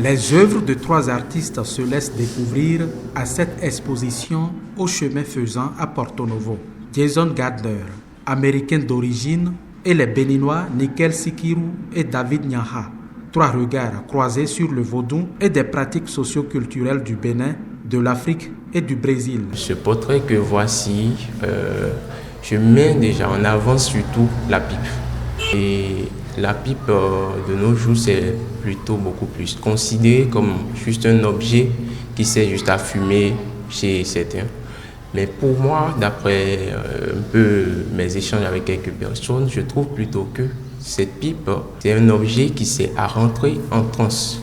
Les œuvres de 3 artistes se laissent découvrir à cette exposition au chemin faisant à Porto Novo. Jason Gardner, américain d'origine, et les Béninois Nickel Sikiru et David Nyaha. 3 regards croisés sur le vaudou et des pratiques socio-culturelles du Bénin, de l'Afrique et du Brésil. Ce portrait que voici, je mets déjà en avant surtout la pipe. Et la pipe de nos jours, c'est plutôt beaucoup plus considéré comme juste un objet qui sert juste à fumer chez certains. Mais pour moi, d'après un peu mes échanges avec quelques personnes, je trouve plutôt que cette pipe, c'est un objet qui sert à rentrer en transe,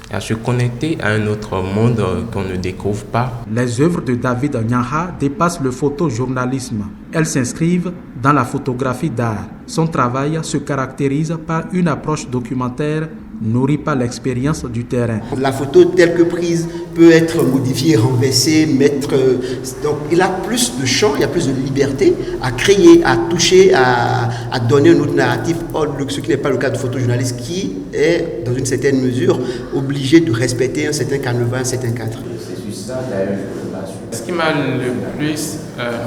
à se connecter à un autre monde qu'on ne découvre pas. Les œuvres de David Nyaha dépassent le photojournalisme. Elles s'inscrivent dans la photographie d'art. Son travail se caractérise par une approche documentaire nourrie par l'expérience du terrain. La photo telle que prise peut être modifiée, renversée, donc il a plus de champ, il y a plus de liberté à créer, à toucher, à donner un autre narratif, ce qui n'est pas le cas du photojournaliste qui est, dans une certaine mesure, obligé de respecter un certain canevas, un certain cadre. C'est juste ça d'ailleurs. Ce qui m'a le plus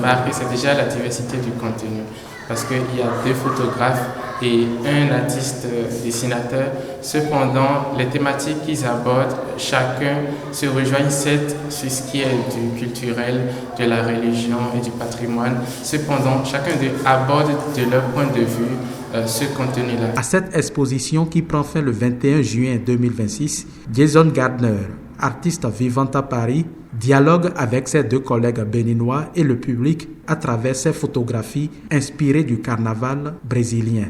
marqué, c'est déjà la diversité du contenu. Parce qu'il y a 2 photographes et un artiste dessinateur. Cependant, les thématiques qu'ils abordent, chacun se rejoignent certes sur ce qui est du culturel, de la religion et du patrimoine. Cependant, chacun d'eux aborde de leur point de vue ce contenu-là. À cette exposition qui prend fin le 21 juin 2026, Jason Gardner, artiste vivant à Paris, dialogue avec ses 2 collègues béninois et le public à travers ses photographies inspirées du carnaval brésilien.